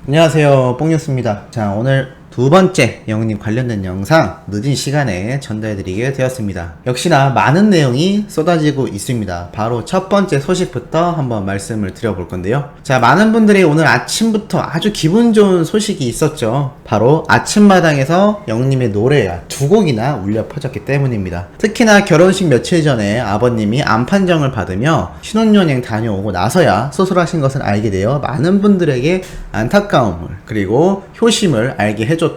안녕하세요, 뽕뉴스입니다. 자, 오늘 두 번째 영웅님 관련된 영상 늦은 시간에 전달해드리게 되었습니다. 역시나 많은 내용이 쏟아지고 있습니다. 바로 첫 번째 소식부터 한번 말씀을 드려볼 건데요. 자, 많은 분들이 오늘 아침부터 아주 기분 좋은 소식이 있었죠. 바로 아침마당에서 영웅님의 노래가 두 곡이나 울려 퍼졌기 때문입니다. 특히나 결혼식 며칠 전에 아버님이 암 판정을 받으며 신혼여행 다녀오고 나서야 수술하신 것을 알게 되어 많은 분들에게 안타까움을 그리고 효심을 알게 해줬던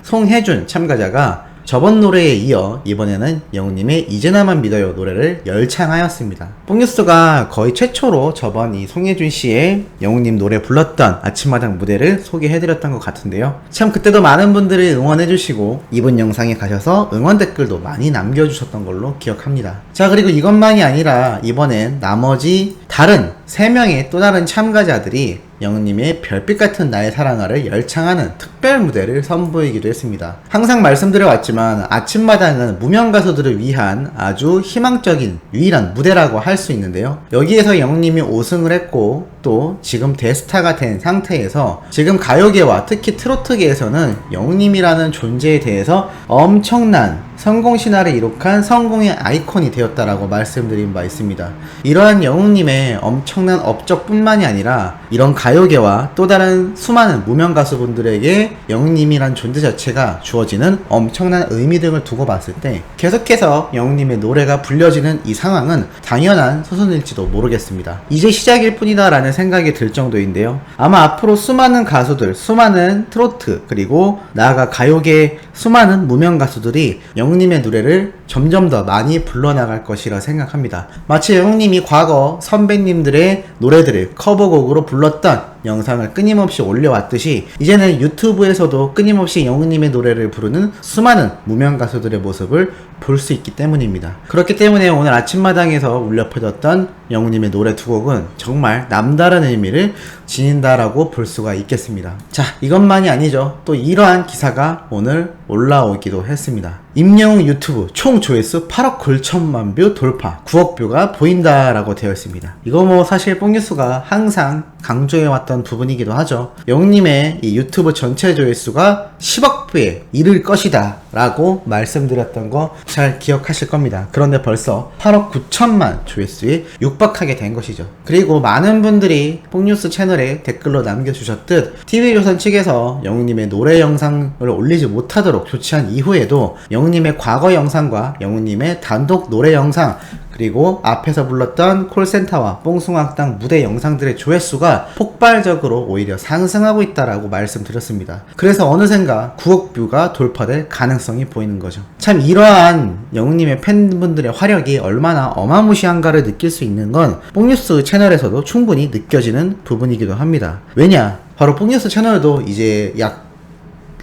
송혜준 참가자가 저번 노래에 이어 이번에는 영웅님의 이제 나만 믿어요 노래를 열창하였습니다. 뽕뉴스가 거의 최초로 저번 이 송혜준 씨의 영웅님 노래 불렀던 아침마당 무대를 소개해드렸던 것 같은데요. 참 그때도 많은 분들이 응원해주시고 이번 영상에 가셔서 응원 댓글도 많이 남겨주셨던 걸로 기억합니다. 자, 그리고 이것만이 아니라 이번엔 나머지 다른 3명의 또 다른 참가자들이 영웅님의 별빛 같은 나의 사랑아를 열창하는 특별 무대를 선보이기도 했습니다. 항상 말씀드려왔지만 아침마당은 무명 가수들을 위한 아주 희망적인 유일한 무대라고 할 수 있는데요. 여기에서 영웅님이 5승을 했고 또 지금 대스타가 된 상태에서 지금 가요계와 특히 트로트계에서는 영웅님이라는 존재에 대해서 엄청난 성공 신화를 이룩한 성공의 아이콘이 되었다라고 말씀드린 바 있습니다. 이러한 영웅님의 엄청난 업적뿐만이 아니라 이런 가요계와 또 다른 수많은 무명 가수분들에게 영웅님이란 존재 자체가 주어지는 엄청난 의미 등을 두고 봤을 때 계속해서 영웅님의 노래가 불려지는 이 상황은 당연한 수순일지도 모르겠습니다. 이제 시작일 뿐이다 라는 생각이 들 정도인데요. 아마 앞으로 수많은 가수들, 수많은 트로트 그리고 나아가 가요계 수많은 무명 가수들이 영웅님의 노래를 점점 더 많이 불러나갈 것이라 생각합니다. 마치 영웅님이 과거 선배님들의 노래들을 커버곡으로 불렀던 영상을 끊임없이 올려왔듯이 이제는 유튜브에서도 끊임없이 영웅님의 노래를 부르는 수많은 무명 가수들의 모습을 볼 수 있기 때문입니다. 그렇기 때문에 오늘 아침마당에서 울려 퍼졌던 영웅님의 노래 두 곡은 정말 남다른 의미를 지닌다라고 볼 수가 있겠습니다. 자, 이것만이 아니죠. 또 이러한 기사가 오늘 올라오기도 했습니다. 임영웅 유튜브 총 조회수 8억 9천만 뷰 돌파, 9억 뷰가 보인다라고 되어 있습니다. 이거 뭐 사실 뽕뉴스가 항상 강조해왔던 부분이기도 하죠. 영웅님의 이 유튜브 전체 조회수가 10억 뷰에 이를 것이다 라고 말씀드렸던 거 잘 기억하실 겁니다. 그런데 벌써 8억 9천만 조회수에 육박하게 된 것이죠. 그리고 많은 분들이 뽕뉴스 채널에 댓글로 남겨주셨듯 TV조선 측에서 영웅님의 노래 영상을 올리지 못하도록 조치한 이후에도 영웅님의 과거 영상과 영웅님의 단독 노래 영상 그리고 앞에서 불렀던 콜센터와 뽕숭아학당 무대 영상들의 조회수가 폭발적으로 오히려 상승하고 있다라고 말씀드렸습니다. 그래서 어느샌가 9억 뷰가 돌파될 가능성이 보이는 거죠. 참 이러한 영웅님의 팬분들의 화력이 얼마나 어마무시한가를 느낄 수 있는 건 뽕뉴스 채널에서도 충분히 느껴지는 부분이기도 합니다. 왜냐? 바로 뽕뉴스 채널도 이제 약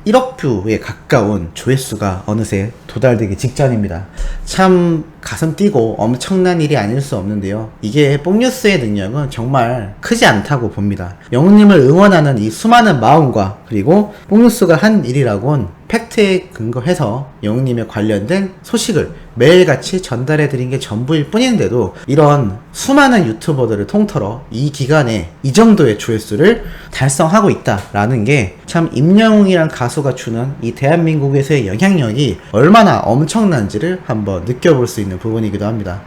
1억 뷰에 가까운 조회수가 어느새 도달되기 직전입니다. 참 가슴 뛰고 엄청난 일이 아닐 수 없는데요. 이게 뽕뉴스의 능력은 정말 크지 않다고 봅니다. 영웅님을 응원하는 이 수많은 마음과 그리고 뽕뉴스가 한 일이라곤 팩트에 근거해서 영웅님에 관련된 소식을 매일같이 전달해드린 게 전부일 뿐인데도 이런 수많은 유튜버들을 통틀어 이 기간에 이 정도의 조회수를 달성하고 있다라는 게 참 임영웅이란 가수가 주는 이 대한민국에서의 영향력이 얼마나 엄청난지를 한번 느껴볼 수 있는 부분이기도 합니다.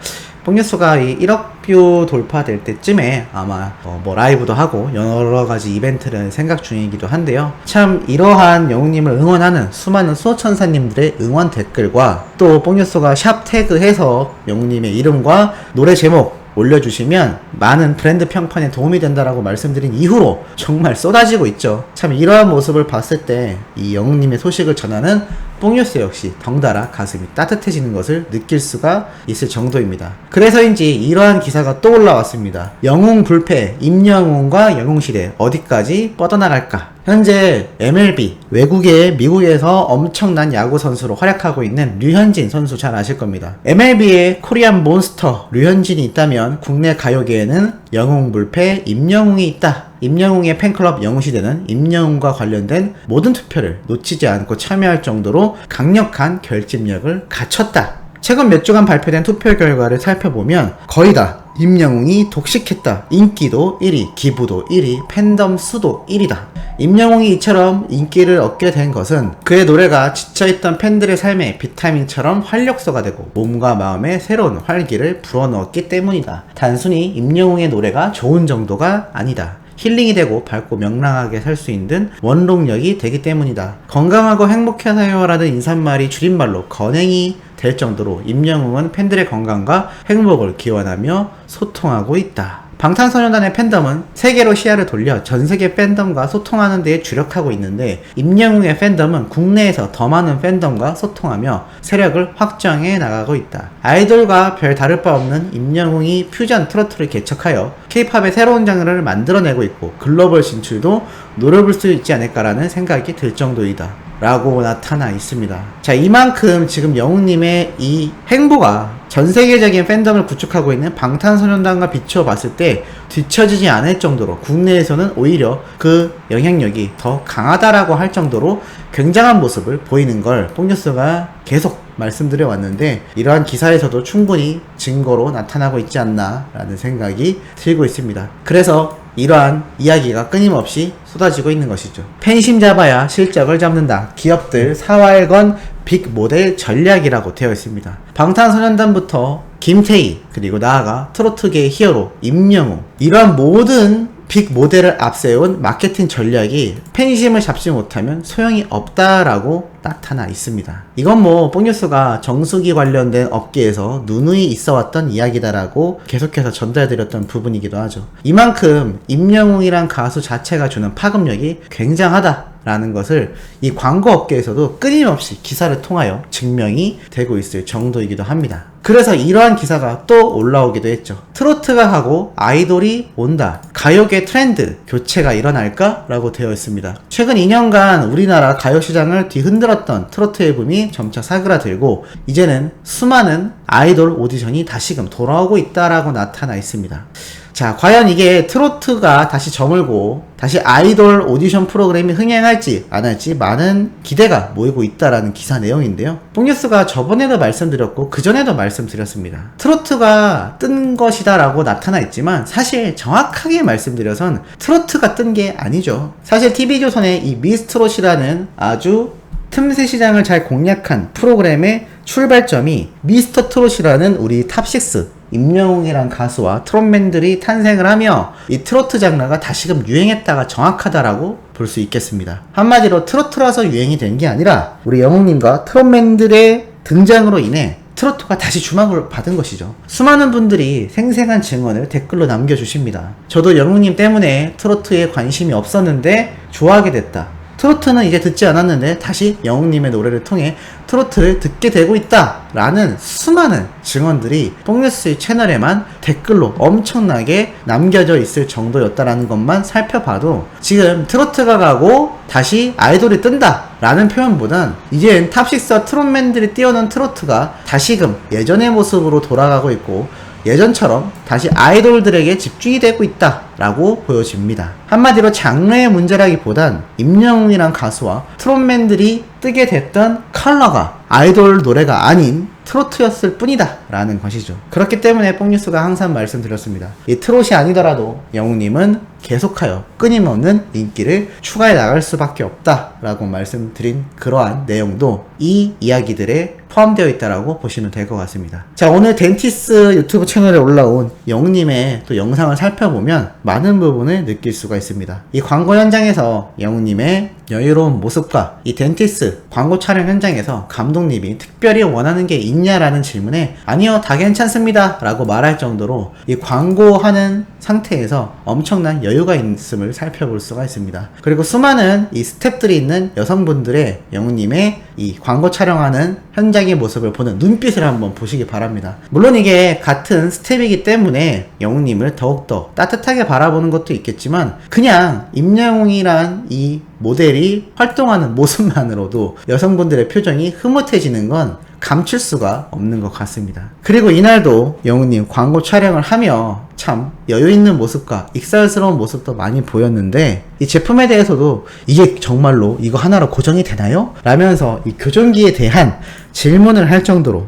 뽕뉴스가 이 1억 뷰 돌파될 때쯤에 아마 뭐 라이브도 하고 여러가지 이벤트를 생각 중이기도 한데요. 참 이러한 영웅님을 응원하는 수많은 수호천사님들의 응원 댓글과 또 뽕뉴스가 샵 태그해서 영웅님의 이름과 노래 제목 올려주시면 많은 브랜드 평판에 도움이 된다라고 말씀드린 이후로 정말 쏟아지고 있죠. 참 이러한 모습을 봤을 때 이 영웅님의 소식을 전하는 뽕뉴스 역시 덩달아 가슴이 따뜻해지는 것을 느낄 수가 있을 정도입니다. 그래서인지 이러한 기사가 또 올라왔습니다. 영웅 불패, 임영웅과 영웅시대 어디까지 뻗어나갈까? 현재 MLB, 외국의 미국에서 엄청난 야구 선수로 활약하고 있는 류현진 선수 잘 아실 겁니다. MLB에 코리안 몬스터 류현진이 있다면 국내 가요계에는 영웅 불패 임영웅이 있다. 임영웅의 팬클럽 영웅시대는 임영웅과 관련된 모든 투표를 놓치지 않고 참여할 정도로 강력한 결집력을 갖췄다. 최근 몇 주간 발표된 투표 결과를 살펴보면 거의 다 임영웅이 독식했다. 인기도 1위, 기부도 1위, 팬덤 수도 1위다. 임영웅이 이처럼 인기를 얻게 된 것은 그의 노래가 지쳐있던 팬들의 삶에 비타민처럼 활력소가 되고 몸과 마음에 새로운 활기를 불어넣었기 때문이다. 단순히 임영웅의 노래가 좋은 정도가 아니다. 힐링이 되고 밝고 명랑하게 살 수 있는 원동력이 되기 때문이다. 건강하고 행복해서요라는 인사말이 줄임말로 건행이 될 정도로 임영웅은 팬들의 건강과 행복을 기원하며 소통하고 있다. 방탄소년단의 팬덤은 세계로 시야를 돌려 전세계 팬덤과 소통하는 데에 주력하고 있는데 임영웅의 팬덤은 국내에서 더 많은 팬덤과 소통하며 세력을 확장해 나가고 있다. 아이돌과 별 다를 바 없는 임영웅이 퓨전 트로트를 개척하여 K-팝의 새로운 장르를 만들어내고 있고 글로벌 진출도 노려볼 수 있지 않을까라는 생각이 들 정도이다 라고 나타나 있습니다. 자, 이만큼 지금 영웅님의 이 행보가 전세계적인 팬덤을 구축하고 있는 방탄소년단과 비추어 봤을 때 뒤처지지 않을 정도로 국내에서는 오히려 그 영향력이 더 강하다라고 할 정도로 굉장한 모습을 보이는 걸 뽕뉴스가 계속 말씀드려 왔는데 이러한 기사에서도 충분히 증거로 나타나고 있지 않나 라는 생각이 들고 있습니다. 그래서 이러한 이야기가 끊임없이 쏟아지고 있는 것이죠. 팬심 잡아야 실적을 잡는다. 기업들 사활건 빅 모델 전략이라고 되어 있습니다. 방탄소년단부터 김태희 그리고 나아가 트로트계의 히어로 임영웅 이러한 모든 빅 모델을 앞세운 마케팅 전략이 팬심을 잡지 못하면 소용이 없다라고 나타나 있습니다. 이건 뭐 뽕뉴스가 정수기 관련된 업계에서 누누이 있어왔던 이야기다라고 계속해서 전달드렸던 부분이기도 하죠. 이만큼 임영웅이란 가수 자체가 주는 파급력이 굉장하다 라는 것을 이 광고 업계에서도 끊임없이 기사를 통하여 증명이 되고 있을 정도이기도 합니다. 그래서 이러한 기사가 또 올라오기도 했죠. 트로트가 하고 아이돌이 온다. 가요계 트렌드 교체가 일어날까? 라고 되어 있습니다. 최근 2년간 우리나라 가요 시장을 뒤흔들었던 트로트의 붐이 점차 사그라들고 이제는 수많은 아이돌 오디션이 다시금 돌아오고 있다라고 나타나 있습니다. 자, 과연 이게 트로트가 다시 저물고 다시 아이돌 오디션 프로그램이 흥행할지 안 할지 많은 기대가 모이고 있다라는 기사 내용인데요. 뽕뉴스가 저번에도 말씀드렸고 그전에도 말씀드렸습니다. 트로트가 뜬 것이다 라고 나타나 있지만 사실 정확하게 말씀드려선 트로트가 뜬 게 아니죠. 사실 TV조선의 이 미스트롯이라는 아주 틈새 시장을 잘 공략한 프로그램의 출발점이 미스터 트롯이라는 우리 탑6 임영웅이란 가수와 트롯맨들이 탄생을 하며 이 트로트 장르가 다시금 유행했다가 정확하다라고 볼 수 있겠습니다. 한마디로 트로트라서 유행이 된 게 아니라 우리 영웅님과 트롯맨들의 등장으로 인해 트로트가 다시 주목을 받은 것이죠. 수많은 분들이 생생한 증언을 댓글로 남겨주십니다. 저도 영웅님 때문에 트로트에 관심이 없었는데 좋아하게 됐다. 트로트는 이제 듣지 않았는데 다시 영웅님의 노래를 통해 트로트를 듣게 되고 있다 라는 수많은 증언들이 뽕뉴스 채널에만 댓글로 엄청나게 남겨져 있을 정도였다라는 것만 살펴봐도 지금 트로트가 가고 다시 아이돌이 뜬다 라는 표현보단 이젠 탑6 트롯맨들이 띄워놓은 트로트가 다시금 예전의 모습으로 돌아가고 있고 예전처럼 다시 아이돌들에게 집중이 되고 있다 라고 보여집니다. 한마디로 장르의 문제라기보단 임영웅이란 가수와 트롯맨들이 뜨게 됐던 컬러가 아이돌 노래가 아닌 트로트였을 뿐이다 라는 것이죠. 그렇기 때문에 뽕뉴스가 항상 말씀드렸습니다. 이 트롯이 아니더라도 영웅님은 계속하여 끊임없는 인기를 추가해 나갈 수밖에 없다 라고 말씀드린 그러한 내용도 이 이야기들에 포함되어 있다라고 보시면 될 것 같습니다. 자, 오늘 덴티스 유튜브 채널에 올라온 영웅님의 또 영상을 살펴보면 많은 부분을 느낄 수가 있습니다. 이 광고 현장에서 영웅님의 여유로운 모습과 이 덴티스 광고 촬영 현장에서 감독님이 특별히 원하는 게 있냐라는 질문에 아니요, 다 괜찮습니다 라고 말할 정도로 이 광고하는 상태에서 엄청난 여유가 있음을 살펴볼 수가 있습니다. 그리고 수많은 이 스태프들이 있는 여성분들의 영웅님의 이 광고 촬영하는 현장의 모습을 보는 눈빛을 한번 보시기 바랍니다. 물론 이게 같은 스텝이기 때문에 영웅님을 더욱더 따뜻하게 바라보는 것도 있겠지만 그냥 임영웅이란 이 모델이 활동하는 모습만으로도 여성분들의 표정이 흐뭇해지는 건 감출 수가 없는 것 같습니다. 그리고 이날도 영웅님 광고 촬영을 하며 참 여유있는 모습과 익살스러운 모습도 많이 보였는데 이 제품에 대해서도 이게 정말로 이거 하나로 고정이 되나요? 라면서 이 교정기에 대한 질문을 할 정도로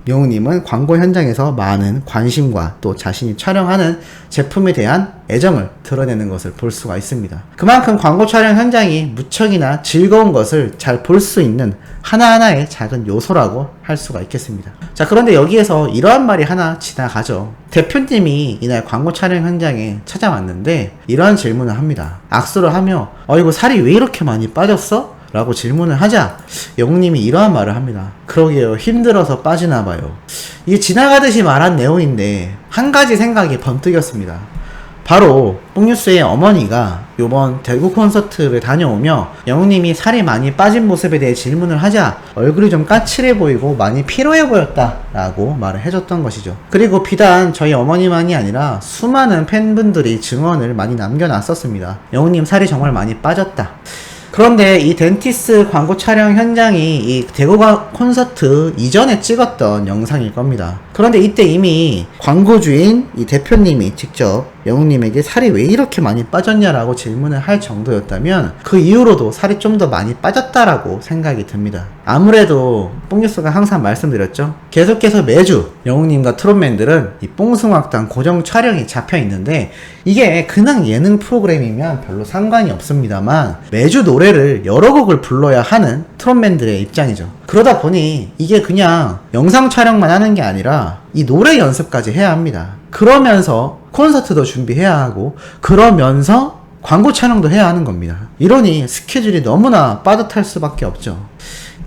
영웅님은 광고 현장에서 많은 관심과 또 자신이 촬영하는 제품에 대한 애정을 드러내는 것을 볼 수가 있습니다. 그만큼 광고 촬영 현장이 무척이나 즐거운 것을 잘 볼 수 있는 하나하나의 작은 요소라고 할 수가 있겠습니다. 자, 그런데 여기에서 이러한 말이 하나 지나가죠. 대표님이 이날 광고 촬영 현장에 찾아왔는데 이러한 질문을 합니다. 악수를 하며 이거 살이 왜 이렇게 많이 빠졌어? 라고 질문을 하자 영웅님이 이러한 말을 합니다. 그러게요, 힘들어서 빠지나봐요. 이게 지나가듯이 말한 내용인데 한 가지 생각이 번뜩였습니다. 바로 뽕뉴스의 어머니가 요번 대구 콘서트를 다녀오며 영웅님이 살이 많이 빠진 모습에 대해 질문을 하자 얼굴이 좀 까칠해 보이고 많이 피로해 보였다 라고 말을 해줬던 것이죠. 그리고 비단 저희 어머니만이 아니라 수많은 팬분들이 증언을 많이 남겨놨었습니다. 영웅님 살이 정말 많이 빠졌다. 그런데 이 덴티스 광고 촬영 현장이 이 대구 콘서트 이전에 찍었던 영상일 겁니다. 그런데 이때 이미 광고주인 이 대표님이 직접 영웅님에게 살이 왜 이렇게 많이 빠졌냐라고 질문을 할 정도였다면 그 이후로도 살이 좀 더 많이 빠졌다라고 생각이 듭니다. 아무래도 뽕뉴스가 항상 말씀드렸죠. 계속해서 매주 영웅님과 트롯맨들은 이 뽕숭악당 고정 촬영이 잡혀 있는데 이게 그냥 예능 프로그램이면 별로 상관이 없습니다만 매주 노래를 여러 곡을 불러야 하는 트롯맨들의 입장이죠. 그러다 보니 이게 그냥 영상 촬영만 하는 게 아니라 이 노래 연습까지 해야 합니다. 그러면서 콘서트도 준비해야 하고 그러면서 광고 촬영도 해야 하는 겁니다. 이러니 스케줄이 너무나 빠듯할 수밖에 없죠.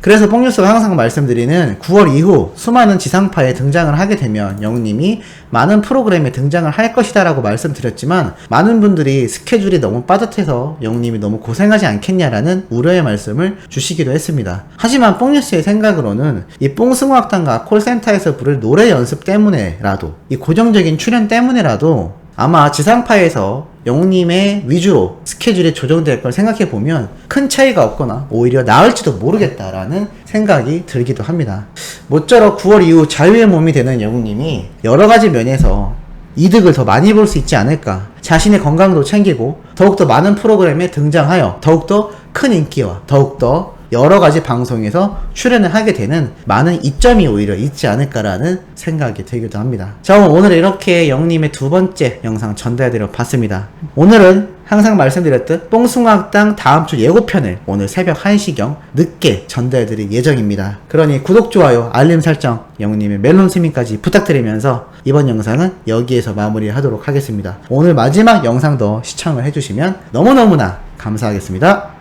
그래서 뽕뉴스가 항상 말씀드리는 9월 이후 수많은 지상파에 등장을 하게 되면 영웅님이 많은 프로그램에 등장을 할 것이다 라고 말씀드렸지만 많은 분들이 스케줄이 너무 빠듯해서 영웅님이 너무 고생하지 않겠냐라는 우려의 말씀을 주시기도 했습니다. 하지만 뽕뉴스의 생각으로는 이 뽕숭아학당과 콜센터에서 부를 노래 연습 때문에라도 이 고정적인 출연 때문에라도 아마 지상파에서 영웅님의 위주로 스케줄이 조정될 걸 생각해보면 큰 차이가 없거나 오히려 나을지도 모르겠다라는 생각이 들기도 합니다. 모쪼록 9월 이후 자유의 몸이 되는 영웅님이 여러가지 면에서 이득을 더 많이 볼 수 있지 않을까. 자신의 건강도 챙기고 더욱더 많은 프로그램에 등장하여 더욱더 큰 인기와 더욱더 여러가지 방송에서 출연을 하게 되는 많은 이점이 오히려 있지 않을까라는 생각이 들기도 합니다. 자, 오늘 이렇게 영웅님의 두 번째 영상 전달해드려 봤습니다. 오늘은 항상 말씀드렸듯 뽕숭아학당 다음주 예고편을 오늘 새벽 1시경 늦게 전달해드릴 예정입니다. 그러니 구독, 좋아요, 알림 설정, 영웅님의 멜론 스밍까지 부탁드리면서 이번 영상은 여기에서 마무리하도록 하겠습니다. 오늘 마지막 영상도 시청을 해주시면 너무너무나 감사하겠습니다.